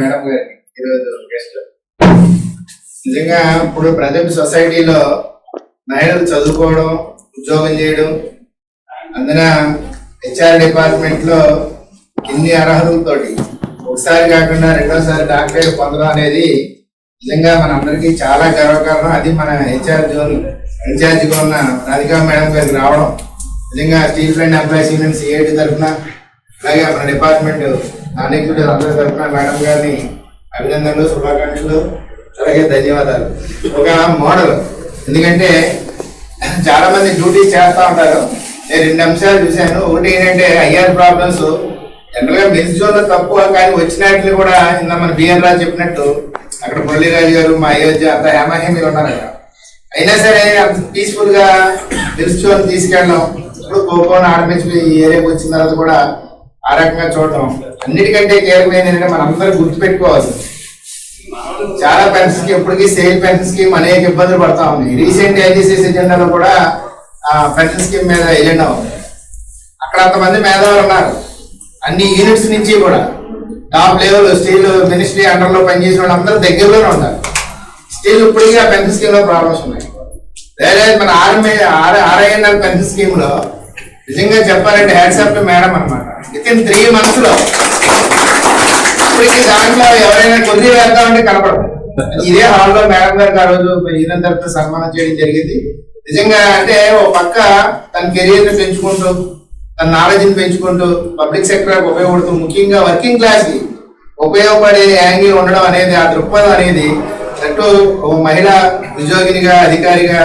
Madam గారికి ఈరోజు guest. నిజంగా ఇప్పుడు ప్రజెంట్ సొసైటీలో మహిళలు చదువుకోవడం, ఉద్యోగం చేయడం, అందున HR డిపార్ట్మెంట్ లో ఇన్ని అర్హతలతోటి ఒకసారి కాకుండా రెండోసారి డాక్టరేట్ పొందడం అనేది నిజంగా మన అందరికీ చాలా గర్వకారణం. అది మన HR జోన్ ఇన్ఛార్జిగా ఉన్న రాధికా మేడం గారికి రావడం నిజంగా steel plant employees union CIT తరఫున, అలాగే మన డిపార్ట్మెంట్ నాన్ ఎగ్జిక్యూటివ్ అందరి తరఫున మేడం గారిని అభినందనలు, శుభాకాంక్షలు, అలాగే ధన్యవాదాలు. ఒక మోడల్, ఎందుకంటే చాలా మంది డ్యూటీస్ చేస్తూ ఉంటారు. నేను 2 అంశాలు చూశాను. ఒకటి ఏంటంటే IR ప్రాబ్లమ్స్ జనరల్ గా మిల్స్ జోన్ లో తక్కువ, కానీ వచ్చినట్లు కూడా ఇంత మన బిఎన్ రాజు చెప్పినట్టు అక్కడ మురళీరాజు గారు, మా అయోధ్య అంత హేమాహేమీలు ఉన్నారు కదా. అయినా సరే అంత పీస్ఫుల్ గా మిల్స్ జోన్ తీసుకెళ్ళడం, ఇప్పుడు కోకోన్ RMHP ఏరియాకి వచ్చిన తర్వాత కూడా ఆ రకంగా చూడటం, అన్నిటికంటే కీలకమైన ఏంటంటే మనం అందరూ గుర్తుపెట్టుకోవాలి. చాలా పెన్షన్ కి ఇప్పటికీ సేల్ పెన్షన్ స్కీమ్ అనేక ఇబ్బందులు పడతా ఉంది. రీసెంట్ IGCS ఎజెండాలో కూడా పెన్షన్ స్కీమ్ మీద ఎజెండా ఉంది. అక్కడ అంతమంది మేధావులు ఉన్నారు. అన్ని యూనిట్స్ నుంచి కూడా top level steel ministry under లో పనిచేసిన వాళ్ళు అందరూ దగ్గరలోనే ఉంటారు. స్టీల్ ఇప్పటికీ ఆ పెన్షన్ స్కీమ్ లో ప్రాబ్లమ్స్ ఉన్నాయి. వేరే మన RINL పెన్షన్ స్కీమ్ లో నిజంగా చెప్పాలంటే హ్యాట్సాప్ మేడం అనమాట. వితిన్ 3 months లో ఇప్పటికీ దాంట్లో ఎవరైనా కొద్దిగా వెళ్తామంటే కనపడదు. ఇదే హాల్లో మేడం గారికి ఆ రోజు యూనియన్ తరఫున సన్మానం చేయడం జరిగింది. నిజంగా అంటే ఒక పక్క తన కెరీర్ ని పెంచుకుంటూ, తన నాలెడ్జ్ ని పెంచుకుంటూ, పబ్లిక్ సెక్టర్ ఉపయోగపడుతూ, ముఖ్యంగా వర్కింగ్ క్లాస్ కి ఉపయోగపడే యాంగిల్ ఉండడం అనేది, ఆ దృక్పథం అనేది అటు ఒక మహిళా ఉద్యోగినిగా, అధికారిగా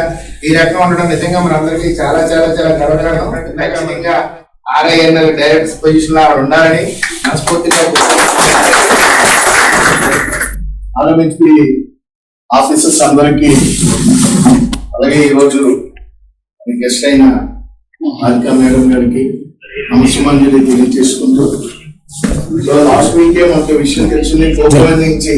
ఈ రకంగా ఉండడం నిజంగా మనందరికీ చాలా చాలా చాలా గర్వకారణం. ఇంకా RINL డైరెక్టర్ పొజిషన్ లో ఆవిడ ఉండాలని మనస్ఫూర్తిగా RMHP ఆఫీసర్స్ అందరికీ, అలాగే ఈరోజు గెస్ట్ అయిన రాధికా మేడం గారికి నమస్సుమంజలి తెలియజేసుకుంటూ, లాస్ట్ వీకే మాకు విషయం తెలిసింది. కోపం నుంచి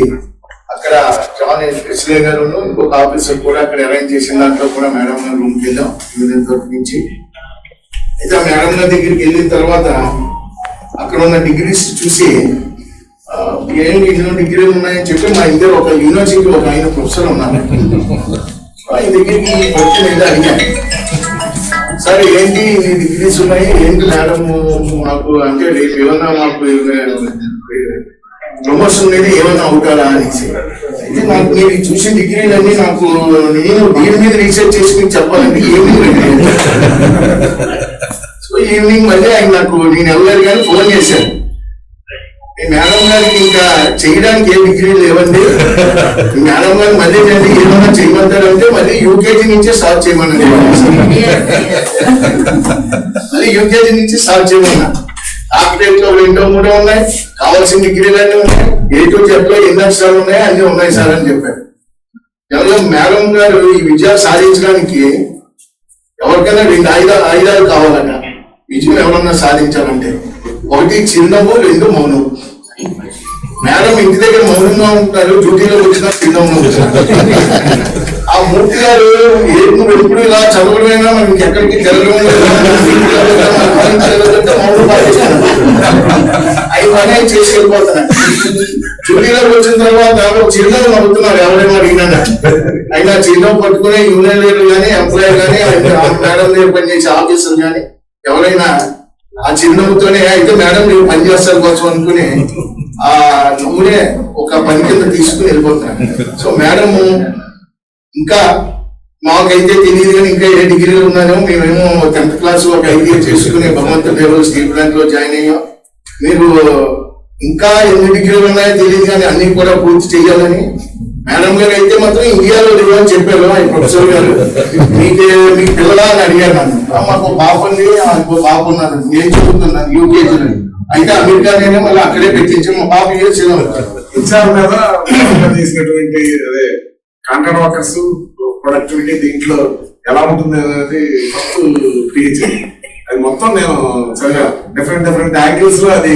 అక్కడ జాన్ ఎస్లే గారు ఇంకొక ఆఫీసర్ కూడా అక్కడ అరేంజ్ చేసిన దాంట్లో కూడా మేడం గారు రూమ్కి వెళ్ళాం యూనియన్ తరఫు నుంచి. అయితే ఆ మేడం గారి దగ్గరికి వెళ్ళిన తర్వాత అక్కడ ఉన్న డిగ్రీస్ చూసి ఏంటి ఇన్నో డిగ్రీలు ఉన్నాయని చెప్పి మా ఇద్దరు ఒక యూనివర్సిటీ ఒక ఆయన ప్రొఫెసర్ ఉన్నారు. ఆయన దగ్గరికి వచ్చి నేను అడిగాను, సార్ ఏంటి ఇన్ని డిగ్రీస్ ఉన్నాయి, ఏంటి మేడం మాకు అంటే రేపు ఏమన్నా మాకు ప్రమోషన్ మీద ఏమైనా అవుతారా అనేసి. అయితే నాకు మీరు చూసిన డిగ్రీలన్నీ నాకు నేను దీని మీద రీసెర్చ్ చేసి మీకు చెప్పాలంటే ఈవినింగ్ సో ఈవినింగ్ మళ్ళీ ఆయన నాకు నేను వెళ్ళారు కానీ ఫోన్ చేశాను, మేడం గారికి ఇంకా చేయడానికి ఏ డిగ్రీ లేవండి, మేడం గారు మళ్ళీ రండి ఏమన్నా చేయమంటారంటే మళ్ళీ UKG నుంచే స్టార్ట్ చేయమన్నది. మళ్ళీ UKG నుంచి స్టార్ట్ చేయమన్నా. డాక్టరేట్ లో 2 3 ఉన్నాయి, కావాల్సిన డిగ్రీలు అన్నీ ఉన్నాయి, A to Z లో ఎన్ని అక్షరాలు ఉన్నాయి అన్ని ఉన్నాయి సార్ అని చెప్పారు. ఎవరో మేడం గారు ఈ విజయాలు సాధించడానికి ఎవరికైనా 2 ఆయుధాలు కావాలట. విజయం ఎవరన్నా సాధించాలంటే, 1 చిరునవ్వు, 2 మౌనం. మేడం ఇంటి దగ్గర మౌనంగా ఉంటారు, డ్యూటీలో వచ్చినా చిరునవ్వుగా ఉంటారు. ఆ మూర్తి గారు నువ్వు ఎప్పుడు ఇలా చదవడమైనా మనకి ఎక్కడికి జరగడం అవి పని చేసి వెళ్ళిపోతున్నాయి. డ్యూటీలోకి వచ్చిన తర్వాత చిరునవ్వు నవ్వుతున్నారు ఎవరైనా అడిగినా. అయినా చిరునవ్వు పట్టుకునే యూనియన్ లీడర్ కానీ, ఎంప్లాయర్ కానీ, మేడం దగ్గర పనిచేసే ఆఫీసర్ కానీ ఎవరైనా ఆ చిరునవ్వుతోనే అయితే మేడం మీరు పని చేస్తారు కోసం అనుకుని ఆ నవ్వునే ఒక పని కింద తీసుకుని వెళ్ళిపోతున్నాను. సో మేడం ఇంకా మాకైతే తెలియదు కానీ ఇంకా ఏ డిగ్రీలు ఉన్నాయో, మేమేమో 10th క్లాస్ ఒక IBA చేసుకుని భగవంతుడు స్టీల్ ప్లాంట్ లో జాయిన్ అయ్యాం. మీరు ఇంకా ఎన్ని డిగ్రీలు ఉన్నాయో తెలియదు కానీ అన్ని కూడా పూర్తి చేయాలని మేడం గారు అయితే మాత్రం ఇండియాలో లేవని చెప్పారు. ప్రొఫెసర్ గారు మీకు పిల్లలా అని అడిగారు నన్ను. మాకు పాప ఉంది, ఇంకో పాప ఉన్నాను, నేను చదువుతున్నాను UKG. అయితే అమెరికానే మళ్ళీ అక్కడే పెట్టించాం. మా పాప హెచ్ఆర్ మీద చేసినటువంటి అదే కాంట్రాక్ట్ వర్కర్స్ ప్రొడక్టివిటీ దీంట్లో ఎలా ఉంటుంది అనేది ఫస్ట్ PhD అది మొత్తం నేను చదివా. డిఫరెంట్ యాంగిల్స్ లో అది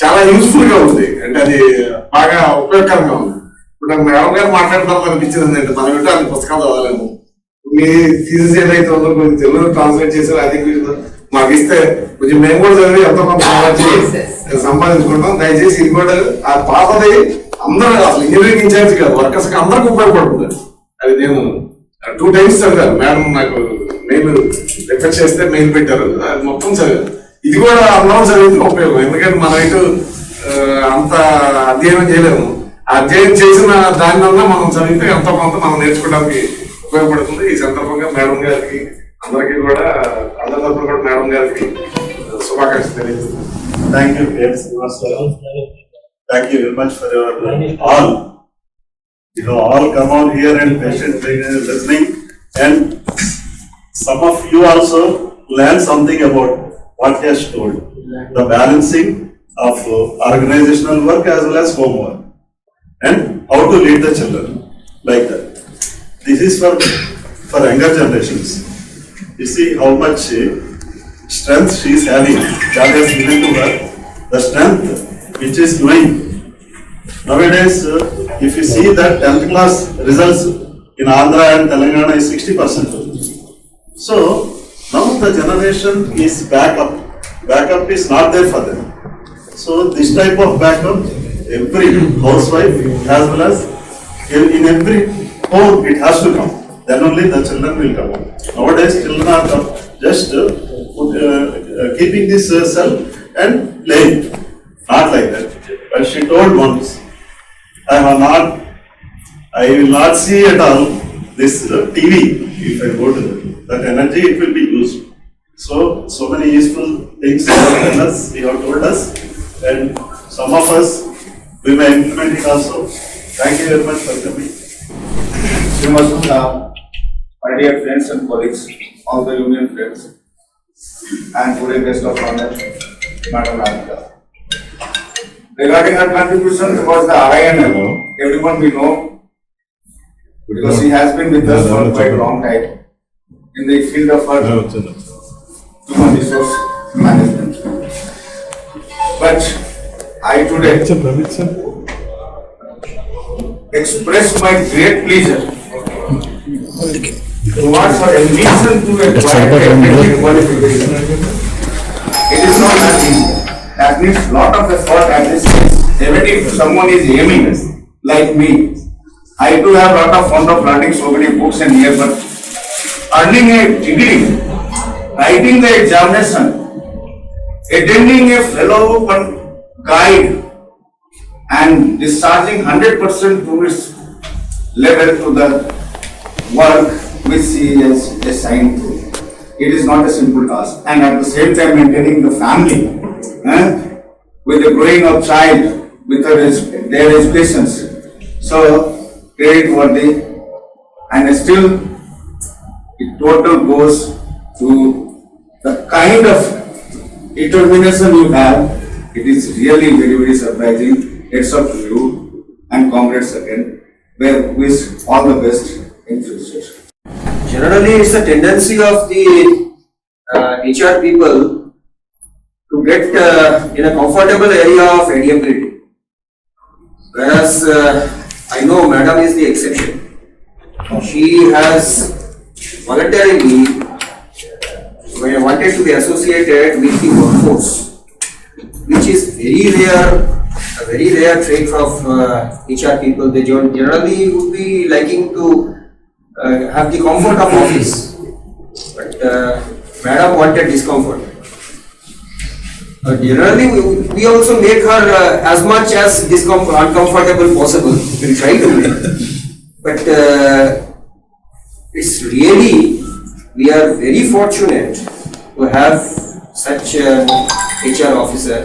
చాలా యూస్ఫుల్ గా ఉంది. అంటే అది బాగా ఉపయోగకరంగా ఉంది. ఇప్పుడు నాకు మేడం గారు మాట్లాడతాం అనిపించింది అంటే మనం ఏంటో అది పుస్తకాలు చదవలేము. మీ థీసిస్ ఏదైతే ఉందో కొంచెం తెలుగులో ట్రాన్స్లేట్ చేశారు, అది మాకు ఇస్తే కొంచెం మేము కూడా చదివి ఎంతో కొంత సంపాదించుకుంటాం. దయచేసి ఇది కూడా ఆ పాపది అందరూ అసలు ఇంజనీరింగ్ ఇన్ఛార్జ్ కాదు, వర్కర్స్ కి అందరికి ఉపయోగపడుతుంది. అది నేను 2 times చదివాను. మేడం నాకు మెయిల్ రిఫర్ చేస్తే మెయిల్ పెట్టారు, అది మొత్తం చదివాను. ఇది కూడా అందరం చదివితే ఉపయోగం. ఎందుకంటే మనం ఇటు అంత అధ్యయనం చేయలేము. ఆ అధ్యయనం చేసిన దాని వల్ల మనం చదివితే ఎంతో కొంత మనం నేర్చుకోవడానికి ఉపయోగపడుతుంది. ఈ సందర్భంగా మేడం గారికి అందరికీ కూడా అందరి తరఫున కూడా మేడం గారికి శుభాకాంక్షలు తెలియజేస్తున్నాను. Thank you, P.S. Srivastava. Thank you very much for your all. You know, all come out here and patiently listening, and some of you also learn something about what he has told. The balancing of organizational work as well as homework, and how to lead the children like that. This is for younger generations. You see how much strength she is having. God has given to her the strength which is growing. Nowadays, if you see that 10th class results in Andhra and Telangana is 60%. So now the generation is backup. Backup is not there for them. So this type of backup, every housewife as well as in every home it has to come. Then only the children will come out. Nowadays children are just keeping this cell and playing. Not like that. But she told once, I will not see at all this TV if I go to that energy it will be used. So many useful things you have told us, and some of us we may implement it also. Thank you very much for coming. My dear friends and colleagues, all the union friends, and today guest of honor, Madam Radhika. Regarding her contribution towards the RINL, everyone we know, because she has been with us for quite a long time in the field of her human resource management. But I today express my great pleasure towards her ambition to acquire technical qualification. It is not that easy. That needs lot of effort at this stage. Even if someone is aiming like me, I too have lot of fun of learning so many books and here, but earning a degree, writing the examination, attending a fellow guide, and discharging 100% to its level to the work which he is assigned to. It is not a simple task, and at the same time maintaining the family with the growing up child with their educations. So credit worthy, and still it total goes to the kind of determination you have. It is really very, very surprising. It's up to you, and congrats again. Well, wish all the best in future. Generally, it's a tendency of the HR people to get in a comfortable area of mediocrity. Whereas I know Madam is the exception. She has voluntarily wanted to be associated with the workforce, which is a very rare trait of HR people. They generally would be liking to have the comfort of office, but Madam wanted discomfort. Generally, we also make her as much as uncomfortable possible. We try to make, but it's really, we are very fortunate to have such an HR officer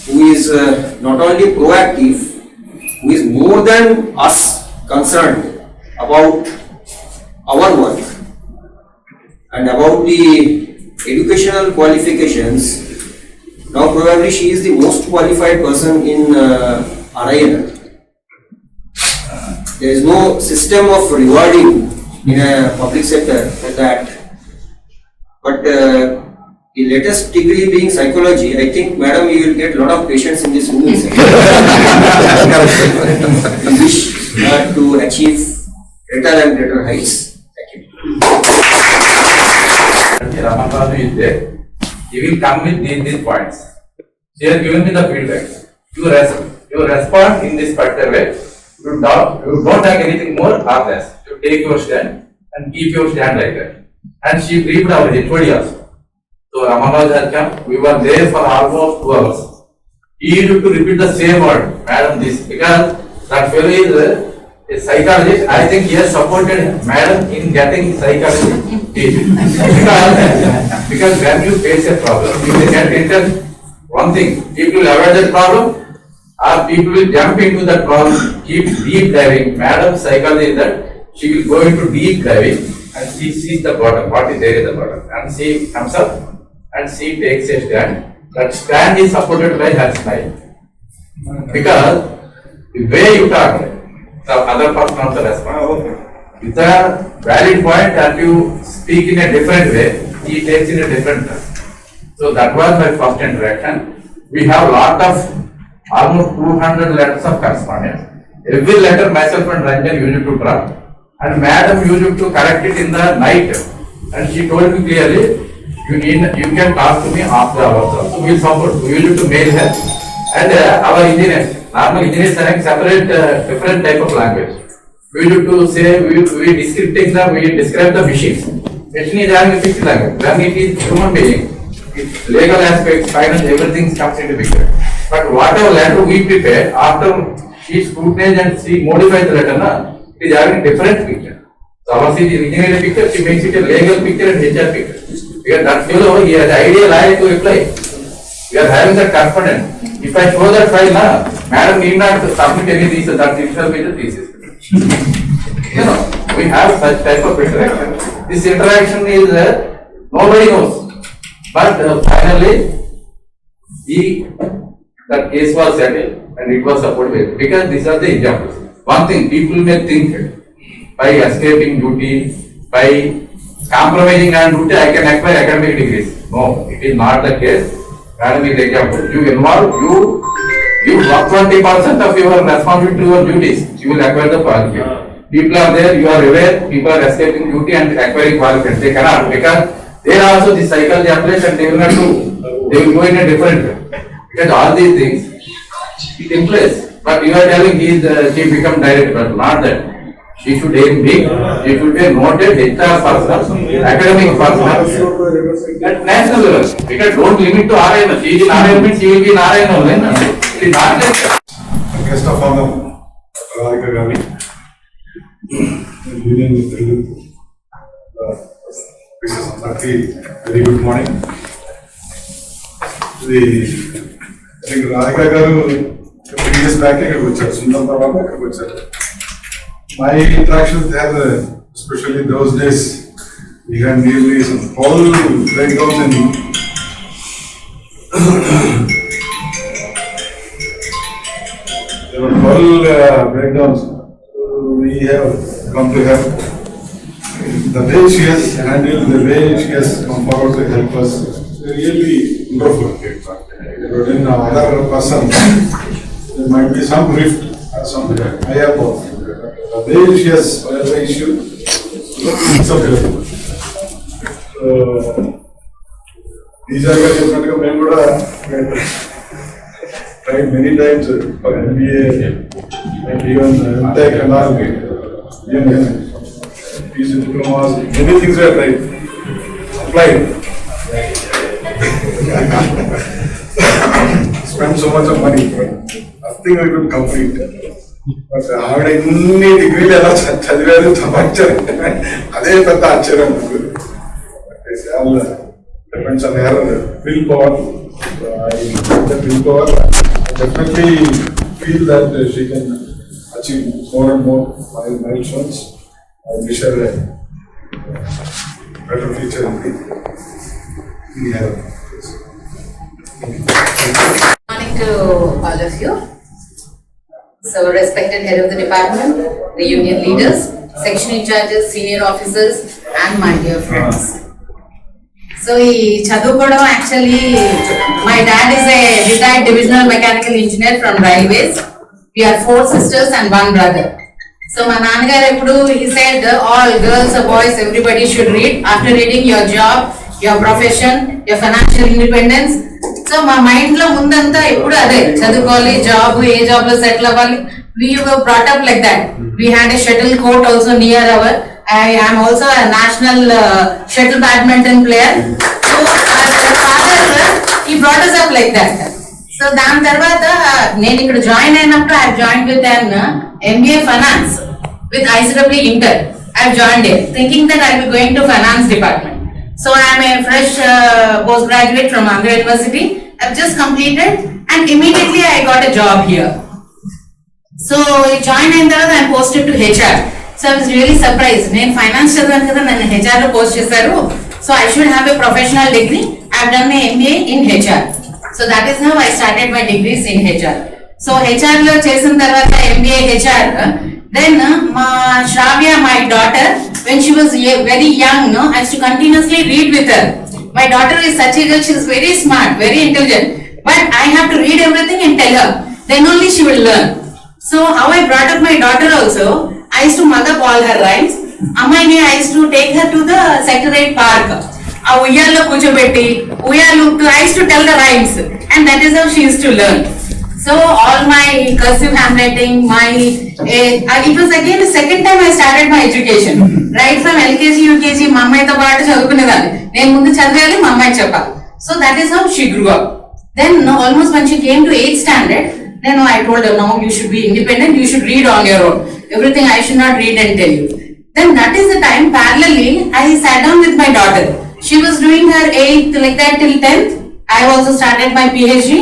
who is not only proactive, who is more than us concerned about our work and about the educational qualifications. Now probably she is the most qualified person in RINL. There is no system of rewarding in a public sector like that. But the latest degree being psychology, I think, Madam, you will get a lot of patients in this room. We wish to achieve greater and greater heights. Thank you. Ramanraju is there. He will come with these points. She has given me the feedback. You you respond in this particular way. You don't have anything more or less. You take your stand and keep your stand like that. And she briefed our HOD also. So Ramanoj had come, we were there for almost 2 hours. He used to repeat the same word, madam this, because that fellow is a psychologist. I think he has supported madam in getting psychology teaching. Because when you face a problem, you will get into one thing, people will avoid that problem or people will jump into that problem, keep deep diving. Madam psychology is that she will go into deep diving and she sees the bottom, what is there in the bottom, and she comes up and she takes a stand. That stand is supported by her smile. Because the way you talk, the other person also responds. It's a valid point that you speak in a different way, he takes in a different way. So that was my first interaction. We have lot of almost 200 letters of correspondence. Every letter myself and Ranjan used to draw. And madam used to correct it in the night. And she told me clearly, you can talk to me after hours also. We'll support. We used to mail her. And our engineers, normal engineers are separate, different type of language. We used to say, we describe the machine. Machine is having a fixed language. When it is human being, its legal aspects, finance, everything comes into picture. But whatever letter we prepare, after she scrutinizes and she modifies the letter, it is having a different picture. So ours is engineering picture, she makes it a legal picture and HR picture. Because that fellow, he has ideal eye to reply. We are having that confidence. If I show that file, madam need not submit any thesis, that it shall be the thesis. We have such type of interaction. This interaction is, nobody knows. But finally, that case was settled and it was supported because these are the examples. One thing, people may think by escaping duty, by compromising on duty, I can acquire academic degrees. No, it is not the case. Madam is example. You involve, you work 20% of your responsibility to your duties, you will acquire the qualification. People are there, you are aware, people are escaping duty and acquiring qualification. They cannot, because they are also the psychology applies and they will not do. They will go in a different way. Because all these things, it in place. But you are telling she become director, but not that. She should aim big, she should be a noted HR person, academic person, at national level. Because don't limit to RINL. She is in RINL, she will be in RINL. It is not like that. Guest of honor, Radhika Gandhi. Very good morning. I think Radhika garu previous back here which are Sundar Prabhakar which are my interaction with her, especially those days, we had nearly some whole breakdowns in there were whole breakdowns. We have come to her. The way she has handled, the way she has come forward to help us, really wonderful. But in another person, there might be some rift or some higher power. The way she has solved the issue, it's so beautiful. These are tried many times for MBA and even Tech and all. PC diplomas, many things were tried, applied. Spent so much of money, but nothing we could complete. But ఆవిడ ఇన్ని డిగ్రీలు ఎలా చదివారు తమాచారు అదే పెద్ద ఆశ్చర్యం depends on her will power will power definitely feel that she can achieve more and more milestones. I wish her a better future in her. Good morning to all of you. So, respected head of the department, the union leaders, section in charges, senior officers, and my dear friends. So, actually, my dad is a retired divisional mechanical engineer from railways. We are 4 sisters and 1 brother. So, my nanagar he said all girls or boys, everybody should read. After reading, your job, your profession, your financial independence. So, so మా mind లో ముందంతా ఎప్పుడు అదే చదువుకోవాలి, job, ఏ job లో settle అవ్వాలి. We were brought up like that. We had a shuttle court also near our. I am also a national shuttle badminton player. So our father, he brought us up like that. So దాని తర్వాత నేను ఇక్కడ join అయినప్పుడు I joined with an MBA finance with ICW Inter. I joined it thinking that I will be going to finance department. So I am a fresh postgraduate from Andhra University. I've just completed and immediately I got a job here. So I joined in తర్వాత I posted to HR. So I was really surprised. నేను finance చదివాను కదా, నన్ను HR లో post చేశారు. So I should have a professional degree. I've done my MBA in HR. So that is how I started my degrees in HR. So HR లో చేసిన తర్వాత MBA HR. Then my Shravya, my daughter, when she was very young, I used to continuously read with her. My daughter is such a girl, she is very smart, very intelligent. But I have to read everything and tell her. Then only she will learn. So how I brought up my daughter also, I used to mug up all her rhymes. Ammaini, I used to take her to the Secretariat Park. A uyallo kuchobetti, uyallu, I used to tell the rhymes. And that is how she used to learn. So all my cursive handwriting, it was again the second time I started my education. Right from LKG, UKG, మా అమ్మాయితో పాటు చదువుకునేదాన్ని. నేను ముందు చదివేయాలి, మా అమ్మాయి చెప్పాలి. So that is how she grew up. Then almost when she came to 8th standard, then I told her, no, you should be independent, you should read on your own. Everything I should not read and tell you. Then that is the time parallelly I sat down with my daughter. She was doing her 8th like that till 10th. I also started my PhD.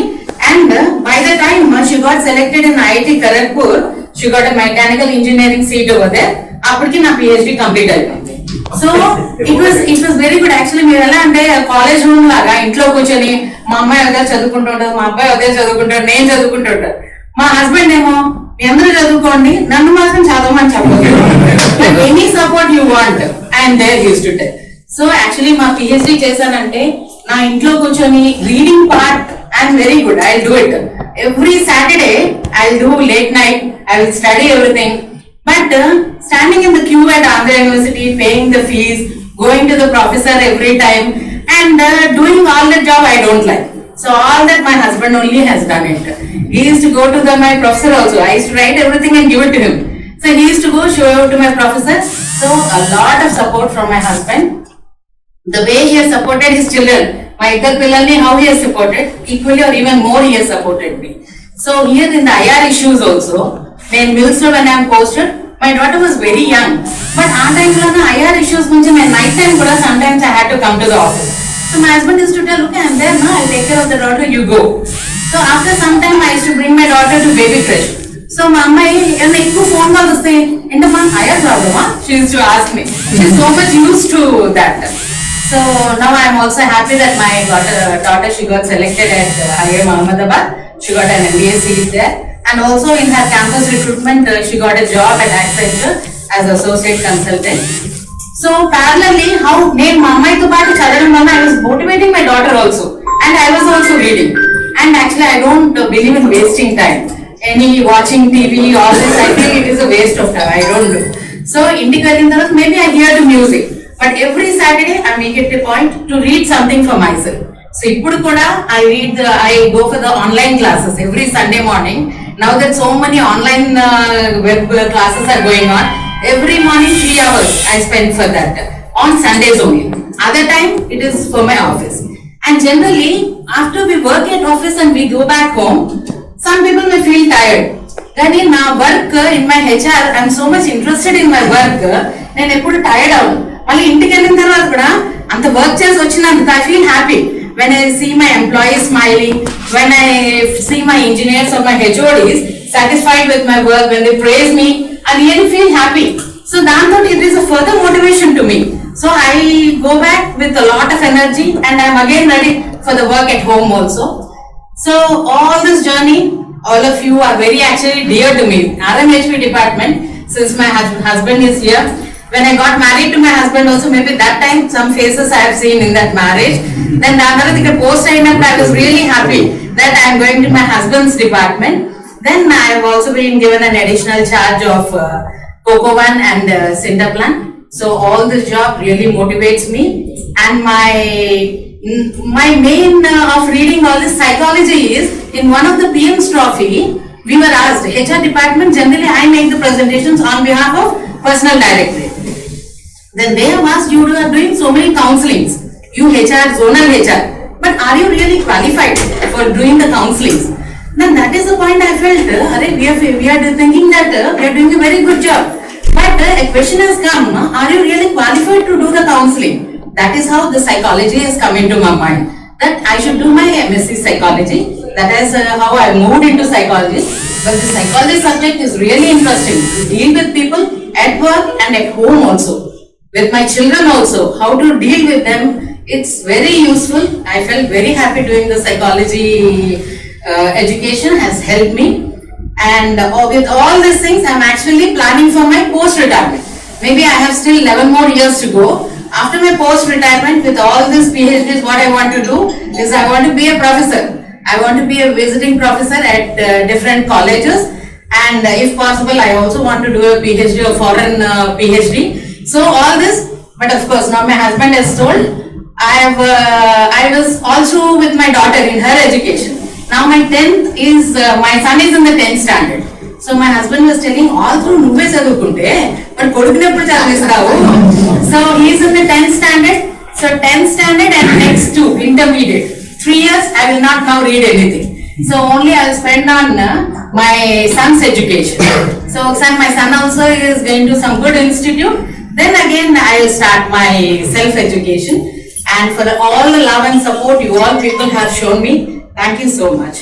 And by the time she got selected in IIT Kharagpur, she got a mechanical engineering seat over there. అప్పటికి నా PhD complete అయిపోయింది. So it was very good. Actually మీరు ఎలా అంటే college room లాగా ఇంట్లో కూర్చొని మా అమ్మాయి అదే చదువుకుంటుంటారు, మా అబ్బాయి అదే చదువుకుంటాడు, నేను చదువుకుంటుంటారు. మా హస్బెండ్ ఏమో మీ అందరూ చదువుకోండి, నన్ను మాత్రం చదవమని చెప్పదు. Any support you want I'm there used to tell. So actually మా PhD చేశానంటే నా ఇంట్లో కూర్చొని reading part I'm very good. I'll do it. Every Saturday, I'll do late night. I will study everything. But standing in the queue at Andhra University, paying the fees, going to the professor every time, and doing all the job I don't like. So all that my husband only has done it. He used to go to my professor also. I used to write everything and give it to him. So he used to go show it to my professor. So a lot of support from my husband. The way he has supported his children. My iddar pillalni, how he has supported, equally or even more he has supported me. So here in the IR issues also, when Mills when I am posted, my daughter was very young. But at time lo IR issues nunchi night time kuda sometimes I had to come to the office. So my husband used to tell, okay, I'm there now, I'll take care of the daughter, you go. So after some time I used to bring my daughter to baby fresh. So my అమ్మాయి ఏమైనా ఎక్కువ phone calls వస్తాయి, ఏంటమ్మా IR ప్రాబ్లమా? She used to ask me. She's so much used to that. So now I am also happy that my daughter she got selected at IIM Ahmedabad. She got an MBA seat there, and also in her campus recruitment she got a job at Accenture as associate consultant. So parallelly, how నేను మా అమ్మాయితో పాటు చదవడం వల్ల I was motivating my daughter also, and I was also reading. And actually I don't believe in wasting time. Any watching TV, all this, I think it is a waste of time. I don't do. So ఇంటికి వెళ్ళిన తర్వాత maybe I hear the music. But every Saturday I make it a point to read something for myself. So ఇప్పుడు కూడా I go for the online classes every Sunday morning. Now that so many online web classes are going on, every morning 3 hours I spend for that on Sundays only. Other time it is for my office. And generally after we work at office and we go back home, some people may feel tired. కానీ నా work in my HR, I am so much interested in my work. నేను ఎప్పుడు tired అవును. మళ్ళీ ఇంటికి వెళ్ళిన తర్వాత కూడా అంత వర్క్ చేసి వచ్చినందుకు I feel happy when I see my employees smiling, when I see my engineers or my HODs satisfied with my work, when they praise me, I really feel happy. So దాంతో it is a further motivation to me. So I go back with a lot of energy and I am again ready for the work at home also. So all this journey, all of you are very actually dear to me. RMHP department, since my husband is here. When I got married to my husband also, maybe that time some faces I have seen in that marriage. Then the post I was really happy that I am going to my husband's department. Then I have also been given an additional charge of Coco One and Cinderplan. So all this job really motivates me, and my My main of reading all this psychology is, in one of the PM's trophy, we were asked, HR department, generally I make the presentations on behalf of personal directorate. Then they have asked, you are doing so many counselings, you HR, zonal HR, but are you really qualified for doing the counselings? Then that is the point I felt, we are thinking that we are doing a very good job. But a question has come, are you really qualified to do the counselling? That is how the psychology has come into my mind, that I should do my MSc psychology. That is how I moved into psychology. But the psychology subject is really interesting to deal with people at work and at home also. With my children also, how to deal with them, it's very useful. I felt very happy doing the psychology education, has helped me. And with all these things, I'm actually planning for my post-retirement. Maybe I have still 11 more years to go. After my post-retirement, with all these PhDs, what I want to do is I want to be a professor. I want to be a visiting professor at different colleges, and if possible, I also want to do a PhD, a foreign PhD. So all this, but of course, now my husband has told, I was also with my daughter in her education. Now my 10th is, my son is in the 10th standard. So my husband was telling, all through నువ్వే చదువుకుంటే but కొడుకుని ఎప్పుడు చదివిస్తావు? So he is in the 10th standard. So 10th standard and next to intermediate. 3 years I will not now read anything. So only I will spend on my son's education. So my son also is going to some good institute. Then again I will start my self-education. And for all the love and support you all people have shown me, thank you so much.